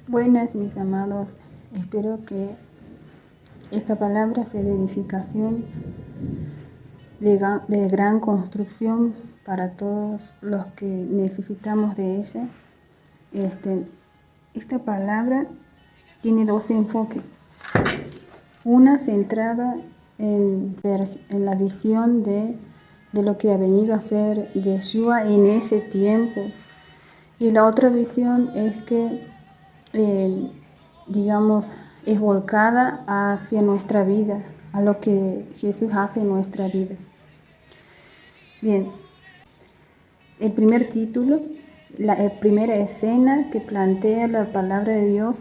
Buenas, mis amados. Espero que esta palabra sea de edificación, de gran construcción para todos los que necesitamos de ella. Esta palabra tiene dos enfoques. Una centrada en la visión de lo que ha venido a ser Yeshua en ese tiempo. Y la otra visión es que es volcada hacia nuestra vida, a lo que Jesús hace en nuestra vida. Bien, el primer título, la primera escena que plantea la palabra de Dios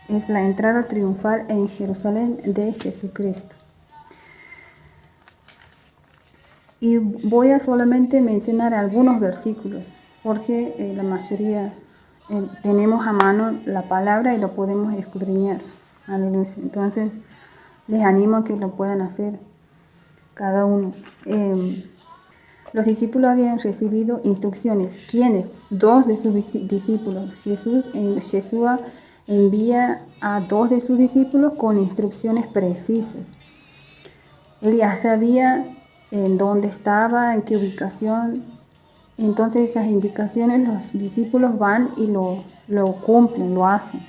es la entrada triunfal en Jerusalén de Jesucristo. Y voy a solamente mencionar algunos versículos, porque la mayoría tenemos a mano la palabra y lo podemos escudriñar. Aleluya. Entonces, les animo a que lo puedan hacer cada uno. Los discípulos habían recibido instrucciones. ¿Quiénes? Dos de sus discípulos. Yeshua envía a dos de sus discípulos con instrucciones precisas. Él ya sabía en dónde estaba, en qué ubicación. Entonces esas indicaciones los discípulos van y lo cumplen, lo hacen.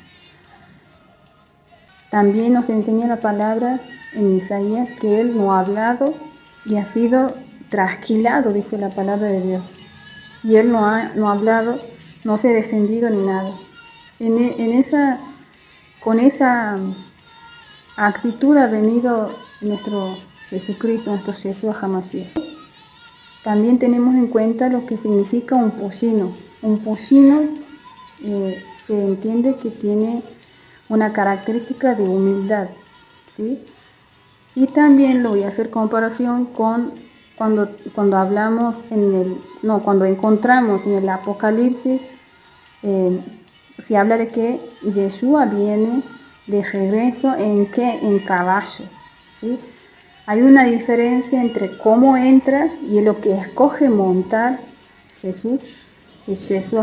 También nos enseña la palabra en Isaías que Él no ha hablado y ha sido trasquilado, dice la palabra de Dios. Y Él no ha hablado, no se ha defendido ni nada. Con esa actitud ha venido nuestro Jesucristo, nuestro Jesús Hamashiach. También tenemos en cuenta lo que significa un pollino. Un pollino se entiende que tiene una característica de humildad, ¿sí? Y también lo voy a hacer comparación con cuando encontramos en el Apocalipsis, se habla de que Yeshua viene de regreso en caballo, ¿sí? Hay una diferencia entre cómo entra y lo que escoge montar Jesús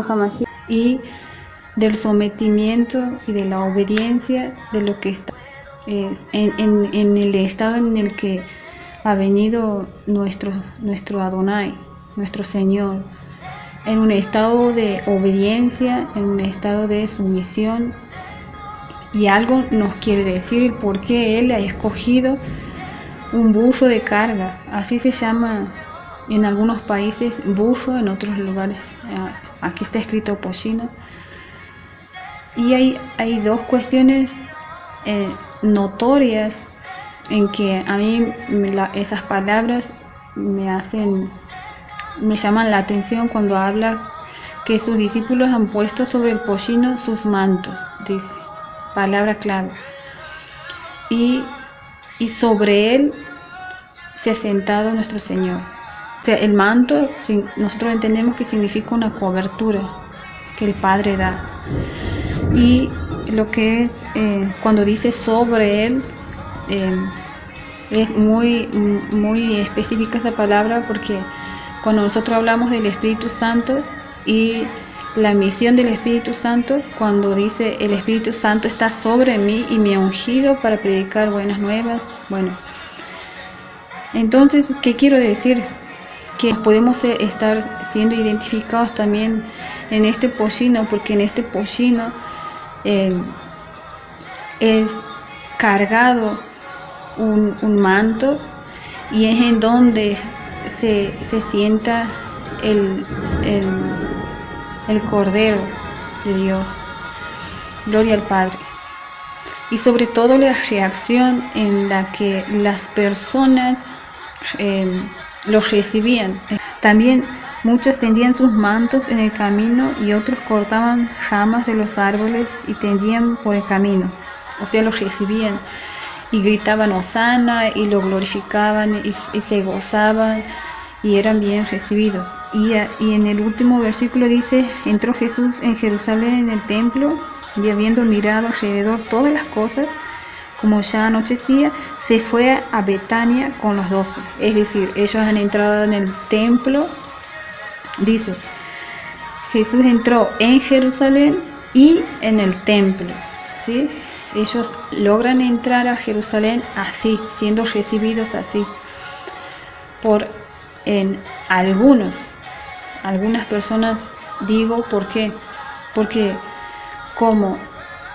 Hamashiach, y del sometimiento y de la obediencia de lo que está en el estado en el que ha venido nuestro Adonai, nuestro Señor, en un estado de obediencia, en un estado de sumisión. Y algo nos quiere decir por qué Él ha escogido un burro de carga, así se llama en algunos países burro, en otros lugares aquí está escrito pollino. Y hay dos cuestiones notorias en que a mí esas palabras me llaman la atención cuando habla que sus discípulos han puesto sobre el pollino sus mantos, dice, palabra clave. Y sobre él se ha sentado nuestro Señor. O sea, el manto, nosotros entendemos que significa una cobertura que el Padre da. Y lo que es, cuando dice sobre él, es muy, muy específica esa palabra, porque cuando nosotros hablamos del Espíritu Santo y la misión del Espíritu Santo, cuando dice el Espíritu Santo está sobre mí y me ha ungido para predicar buenas nuevas, bueno, entonces, ¿qué quiero decir? Que podemos estar siendo identificados también en este pollino, porque en este pollino es cargado un manto, y es en donde se sienta el Cordero de Dios. Gloria al Padre. Y sobre todo la reacción en la que las personas los recibían. También muchos tendían sus mantos en el camino y otros cortaban ramas de los árboles y tendían por el camino. O sea, los recibían y gritaban hosana y lo glorificaban y se gozaban y eran bien recibidos. Y en el último versículo dice: entró Jesús en Jerusalén en el templo, y habiendo mirado alrededor todas las cosas, como ya anochecía, se fue a Betania con los 12. Es decir, ellos han entrado en el templo. Dice, Jesús entró en Jerusalén y en el templo, ¿sí? Ellos logran entrar a Jerusalén así, siendo recibidos así por algunas personas. Digo, ¿por qué? Porque como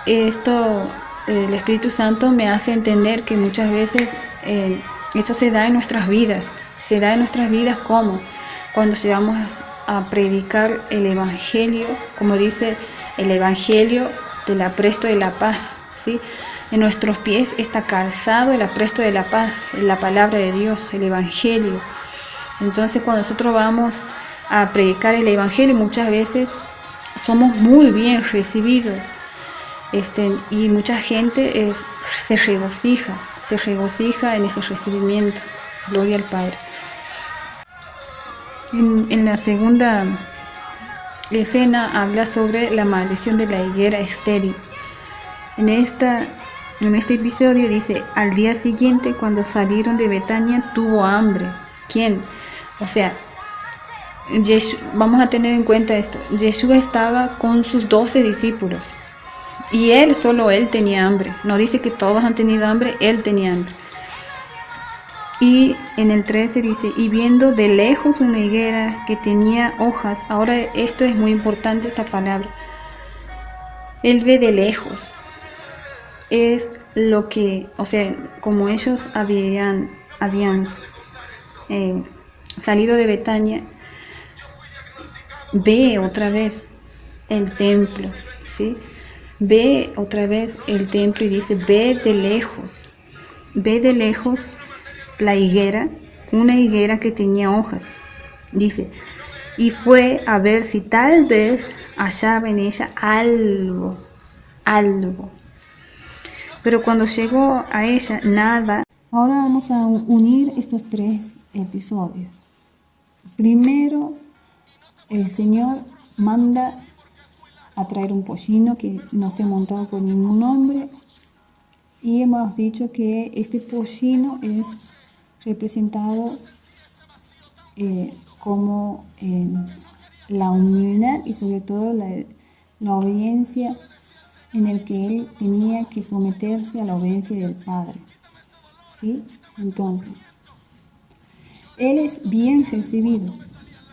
esto, el Espíritu Santo me hace entender que muchas veces eso se da en nuestras vidas. Se da en nuestras vidas como cuando llevamos a predicar el Evangelio, como dice el Evangelio del apresto de la paz, ¿sí? En nuestros pies está calzado el apresto de la paz, la palabra de Dios, el Evangelio. Entonces cuando nosotros vamos a predicar el Evangelio, muchas veces somos muy bien recibidos, y mucha gente se regocija en ese recibimiento. Gloria al Padre. En la segunda escena habla sobre la maldición de la higuera estéril. En este episodio dice: al día siguiente, cuando salieron de Betania, tuvo hambre. ¿Quién? O sea, vamos a tener en cuenta esto. Jesús estaba con sus 12 discípulos y solo él tenía hambre. No dice que todos han tenido hambre, él tenía hambre. Y en el 13 dice: y viendo de lejos una higuera que tenía hojas. Ahora esto es muy importante, esta palabra. Él ve de lejos. Es lo que, o sea, como ellos habían salido de Betania, ve otra vez el templo, ¿sí? Ve otra vez el templo y dice: ve de lejos la higuera, una higuera que tenía hojas. Dice: y fue a ver si tal vez hallaba en ella algo. Pero cuando llegó a ella, nada. Ahora vamos a unir estos tres episodios. Primero, el Señor manda a traer un pollino que no se ha montado con ningún hombre, y hemos dicho que este pollino es representado como la humildad y sobre todo la obediencia, en el que él tenía que someterse a la obediencia del Padre, ¿sí? Entonces, él es bien recibido.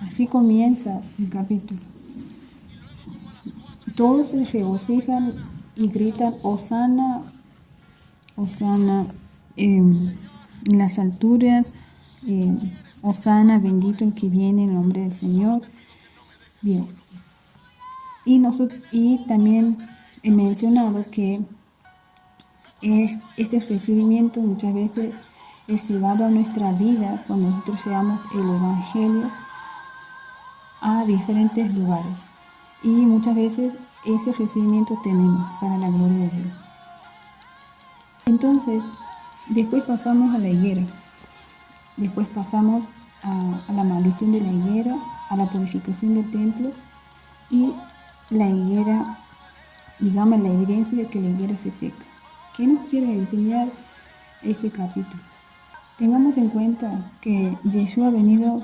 Así comienza el capítulo. Todos se regocijan y gritan: Hosana, Hosana en las alturas, Hosana, bendito el que viene en nombre del Señor. Bien. Y también he mencionado que este recibimiento muchas veces es llevado a nuestra vida cuando nosotros llevamos el Evangelio a diferentes lugares. Y muchas veces ese recibimiento tenemos para la gloria de Dios. Entonces, después pasamos a la higuera. Después pasamos a la maldición de la higuera, a la purificación del templo y la higuera, digamos, la evidencia de que la higuera se seca. ¿Qué nos quiere enseñar este capítulo? Tengamos en cuenta que Jesús ha venido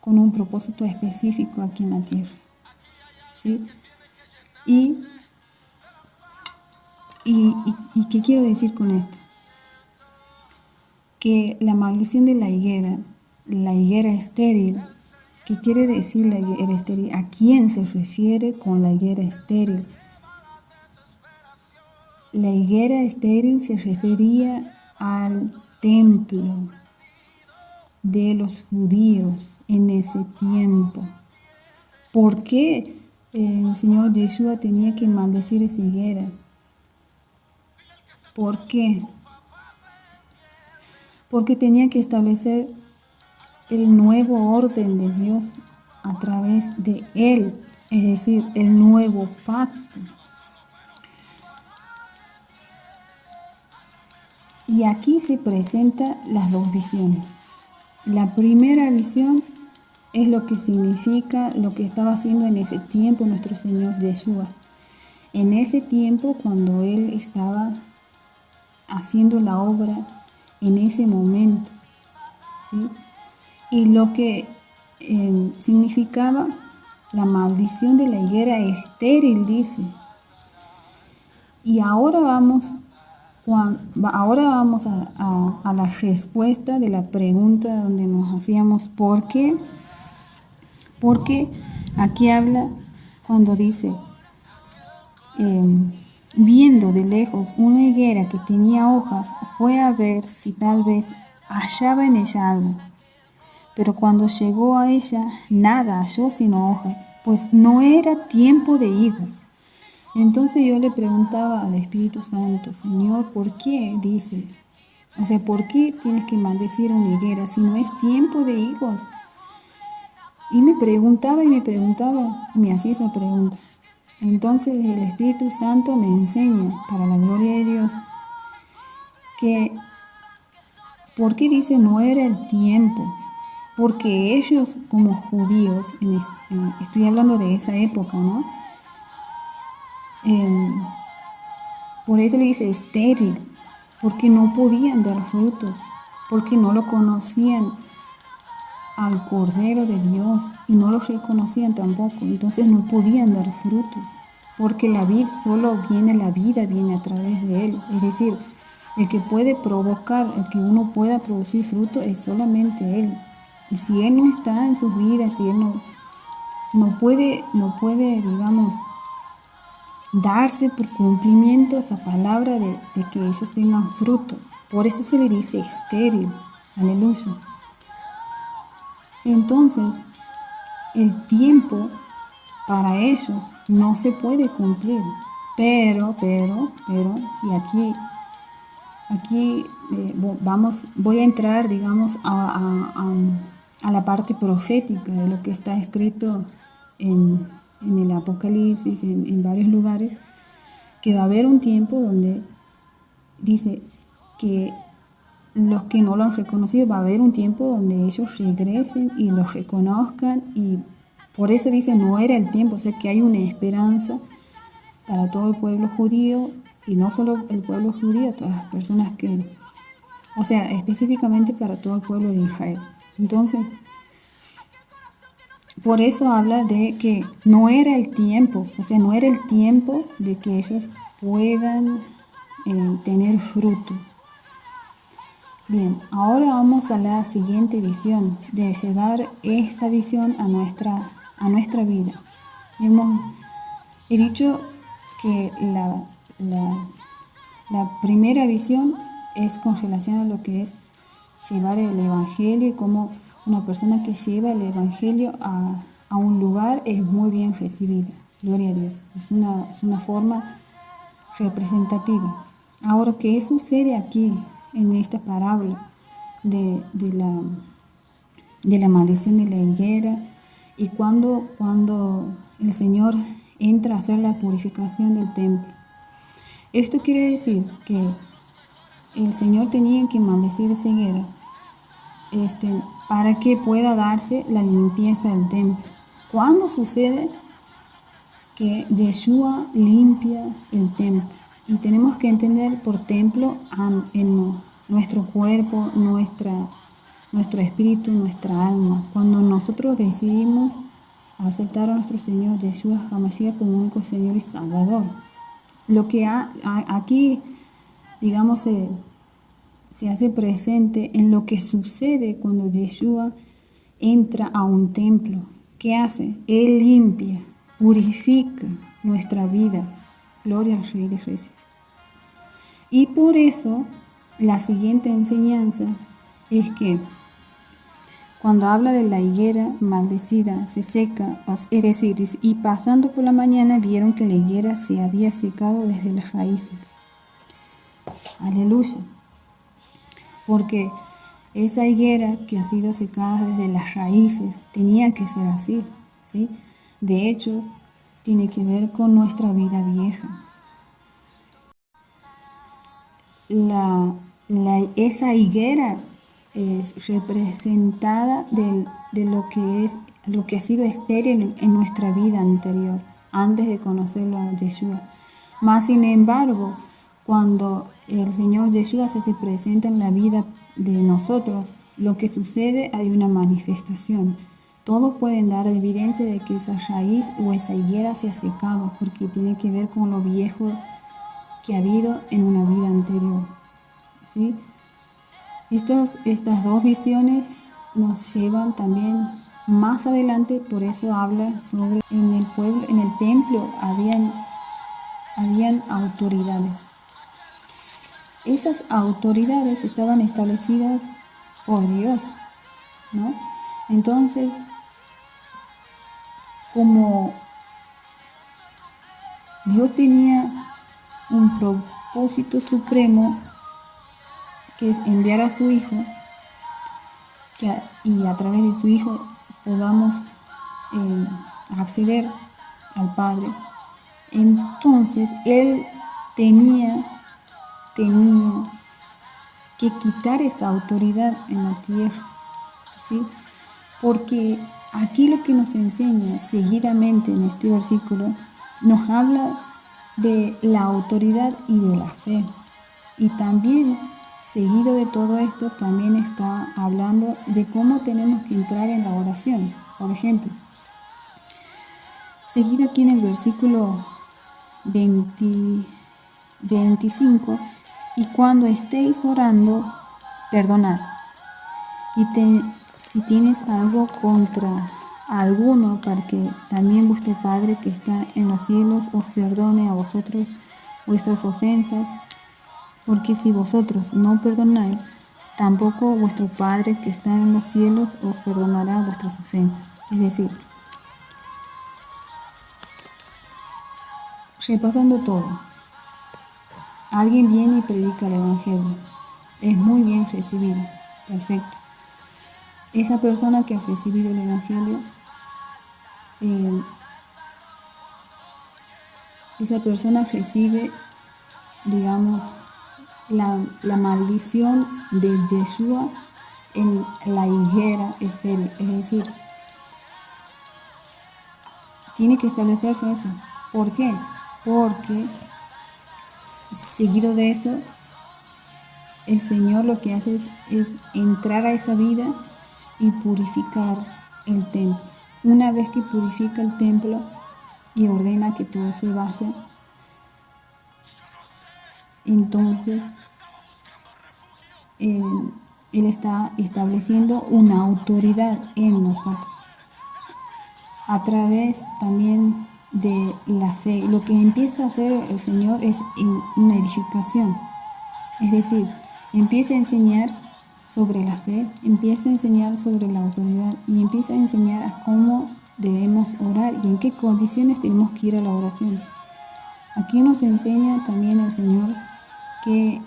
con un propósito específico aquí en la tierra, ¿sí? ¿Y qué quiero decir con esto? Que la maldición de la higuera estéril, ¿qué quiere decir la higuera estéril? ¿A quién se refiere con la higuera estéril? La higuera estéril se refería al templo de los judíos en ese tiempo. ¿Por qué el Señor Yeshua tenía que maldecir esa higuera? ¿Por qué? Porque tenía que establecer el nuevo orden de Dios a través de Él, es decir, el nuevo pacto. Y aquí se presentan las dos visiones. La primera visión es lo que significa lo que estaba haciendo en ese tiempo nuestro Señor Yeshua. En ese tiempo, cuando Él estaba haciendo la obra, en ese momento, ¿sí? Y lo que significaba la maldición de la higuera estéril, dice. Y ahora vamos a la respuesta de la pregunta donde nos hacíamos ¿por qué? Porque aquí habla cuando dice, viendo de lejos una higuera que tenía hojas, fue a ver si tal vez hallaba en ella algo. Pero cuando llegó a ella, nada halló sino hojas, pues no era tiempo de higos. Entonces yo le preguntaba al Espíritu Santo, Señor, ¿por qué dice? O sea, ¿por qué tienes que maldecir una higuera si no es tiempo de higos? Y me preguntaba, me hacía esa pregunta. Entonces el Espíritu Santo me enseña, para la gloria de Dios, que ¿por qué dice no era el tiempo? Porque ellos como judíos, estoy hablando de esa época, ¿no? Por eso le dice estéril, porque no podían dar frutos, porque no lo conocían al Cordero de Dios y no lo reconocían tampoco, entonces no podían dar fruto, porque la vid solo viene, la vida viene a través de él, es decir, el que puede provocar, el que uno pueda producir fruto es solamente él. Y si él no está en sus vidas, si él no puede, digamos, darse por cumplimiento esa palabra de que ellos tengan fruto. Por eso se le dice estéril. Aleluya. Entonces, el tiempo para ellos no se puede cumplir. Pero, y aquí voy a entrar, digamos, a la parte profética de lo que está escrito en el Apocalipsis, en varios lugares, que va a haber un tiempo donde dice que los que no lo han reconocido, va a haber un tiempo donde ellos regresen y lo reconozcan, y por eso dice no era el tiempo, o sea que hay una esperanza para todo el pueblo judío, y no solo el pueblo judío, todas las personas o sea, específicamente para todo el pueblo de Israel. Entonces, por eso habla de que no era el tiempo, o sea, no era el tiempo de que ellos puedan tener fruto. Bien, ahora vamos a la siguiente visión, de llevar esta visión a nuestra vida. He dicho que la primera visión es con relación a lo que es llevar el Evangelio, y cómo una persona que lleva el Evangelio a un lugar es muy bien recibida. Gloria a Dios. Es una forma representativa. Ahora, ¿qué sucede aquí en esta parábola de la maldición de la higuera? Y cuando el Señor entra a hacer la purificación del templo. Esto quiere decir que el Señor tenía que maldecir esa higuera para que pueda darse la limpieza del templo. ¿Cuándo sucede que Yeshua limpia el templo? Y tenemos que entender por templo en nuestro cuerpo, nuestro espíritu, nuestra alma. Cuando nosotros decidimos aceptar a nuestro Señor Yeshua HaMashiach como único Señor y Salvador. Lo que aquí, digamos, se hace presente en lo que sucede cuando Yeshua entra a un templo. ¿Qué hace? Él limpia, purifica nuestra vida. Gloria al Rey de Reyes. Y por eso la siguiente enseñanza es que cuando habla de la higuera maldecida se seca, es decir, y pasando por la mañana vieron que la higuera se había secado desde las raíces. Aleluya. Porque esa higuera que ha sido secada desde las raíces tenía que ser así, ¿sí? De hecho, tiene que ver con nuestra vida vieja. Esa higuera es representada de lo que ha sido estéril en nuestra vida anterior, antes de conocerlo a Yeshua. Mas, sin embargo, cuando el Señor Yeshua se presenta en la vida de nosotros, lo que sucede, hay una manifestación. Todos pueden dar evidencia de que esa raíz o esa higuera se ha secado, porque tiene que ver con lo viejo que ha habido en una vida anterior, ¿sí? Estas dos visiones nos llevan también más adelante, por eso habla sobre en el pueblo, en el templo habían autoridades. Esas autoridades estaban establecidas por Dios, ¿no? Entonces, como Dios tenía un propósito supremo, que es enviar a su Hijo, y a través de su Hijo podamos acceder al Padre. Entonces Él tenía que quitar esa autoridad en la tierra, ¿sí? Porque aquí lo que nos enseña seguidamente en este versículo nos habla de la autoridad y de la fe. Y también, seguido de todo esto, también está hablando de cómo tenemos que entrar en la oración. Por ejemplo, seguido aquí en el versículo 25, y cuando estéis orando, perdonad. Y si tienes algo contra alguno, para que también vuestro Padre que está en los cielos os perdone a vosotros vuestras ofensas, porque si vosotros no perdonáis, tampoco vuestro Padre que está en los cielos os perdonará vuestras ofensas. Es decir, repasando todo, alguien viene y predica el Evangelio, es muy bien recibido, perfecto. Esa persona que ha recibido el Evangelio, esa persona recibe, digamos, la maldición de Yeshua en la higuera estéril. Es decir, tiene que establecerse eso. ¿Por qué? Porque seguido de eso, el Señor lo que hace es entrar a esa vida y purificar el templo. Una vez que purifica el templo y ordena que todo se vaya, entonces Él está estableciendo una autoridad en nosotros a través también de la fe. Lo que empieza a hacer el Señor es una edificación, es decir, empieza a enseñar sobre la fe, empieza a enseñar sobre la autoridad y empieza a enseñar a cómo debemos orar y en qué condiciones tenemos que ir a la oración. Aquí nos enseña también el Señor que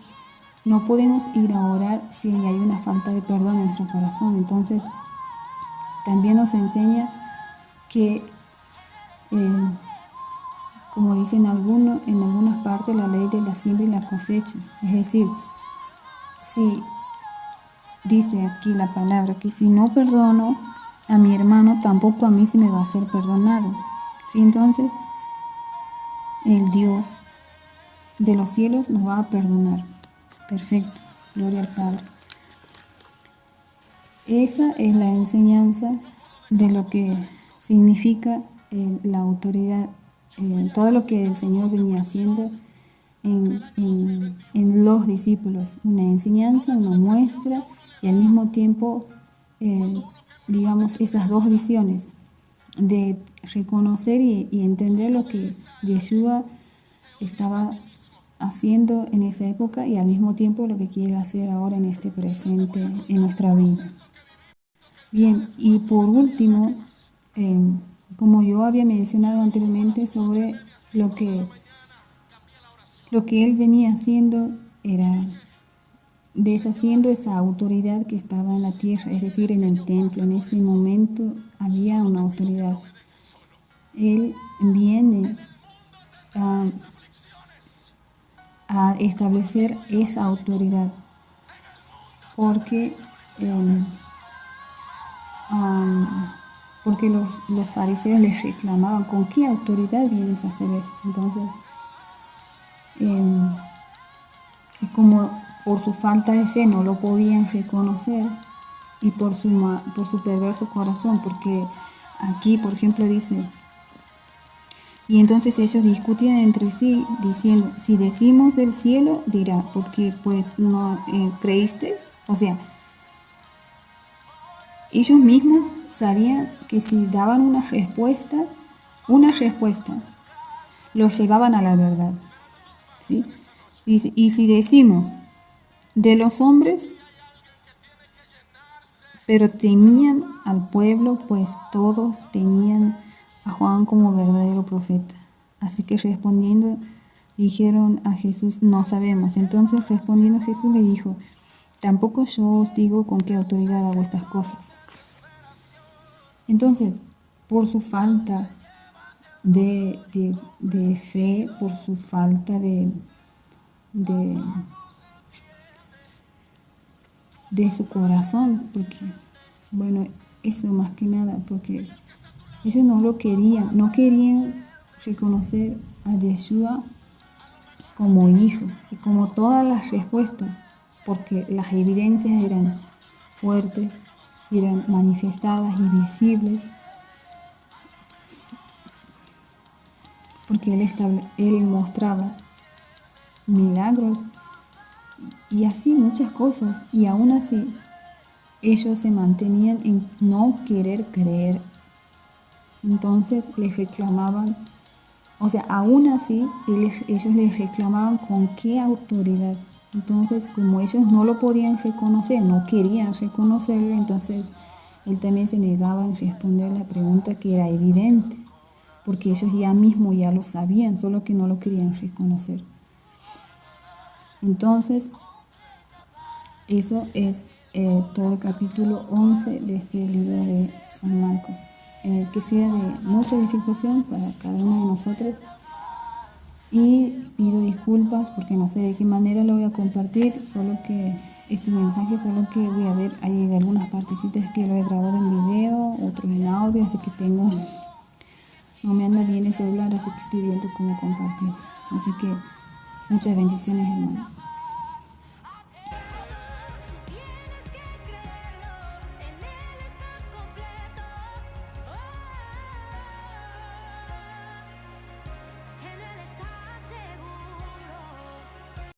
no podemos ir a orar si hay una falta de perdón en nuestro corazón. Entonces, también nos enseña que, como dicen algunos, en algunas partes, la ley de la siembra y la cosecha. Es decir, si dice aquí la palabra que si no perdono a mi hermano, tampoco a mí se me va a ser perdonado. ¿Sí? Entonces, el Dios de los cielos nos va a perdonar. Perfecto, gloria al Padre. Esa es la enseñanza de lo que significa la autoridad, todo lo que el Señor venía haciendo en los discípulos, una enseñanza, una muestra y al mismo tiempo, digamos, esas dos visiones de reconocer y entender lo que Yeshua estaba haciendo en esa época y al mismo tiempo lo que quiere hacer ahora en este presente, en nuestra vida. Bien, y por último, como yo había mencionado anteriormente sobre lo que él venía haciendo era deshaciendo esa autoridad que estaba en la tierra, es decir, en el templo. En ese momento había una autoridad. Él viene a establecer esa autoridad porque los fariseos les reclamaban: ¿con qué autoridad vienes a hacer esto? Entonces, y como por su falta de fe no lo podían reconocer y por su perverso corazón, porque aquí, por ejemplo, dice Y entonces ellos discutían entre sí, diciendo, si decimos del cielo, dirá, porque pues no creíste. O sea, ellos mismos sabían que si daban una respuesta, los llevaban a la verdad, ¿sí? Y si decimos de los hombres, pero temían al pueblo, pues todos tenían a Juan como verdadero profeta. Así que respondiendo, dijeron a Jesús, no sabemos. Entonces respondiendo Jesús le dijo, tampoco yo os digo con qué autoridad hago estas cosas. Entonces, por su falta de fe, por su falta de su corazón, porque, bueno, eso más que nada, porque ellos no querían reconocer a Yeshua como hijo y como todas las respuestas, porque las evidencias eran fuertes, eran manifestadas y visibles, porque él mostraba milagros y así muchas cosas, y aún así ellos se mantenían en no querer creer. Entonces les reclamaban, o sea, aún así ellos les reclamaban con qué autoridad. Entonces, como ellos no lo podían reconocer, no querían reconocerlo, entonces él también se negaba a responder la pregunta que era evidente, porque ellos ya lo sabían, solo que no lo querían reconocer. Entonces, eso es todo el capítulo 11 de este libro de San Marcos, que sea de mucha edificación para cada uno de nosotros. Y pido disculpas porque no sé de qué manera lo voy a compartir, solo que este mensaje, solo que voy a ver, hay algunas partecitas que lo he grabado en video, otros en audio, así que no me anda bien el celular, así que estoy viendo cómo compartir. Así que muchas bendiciones, hermanos.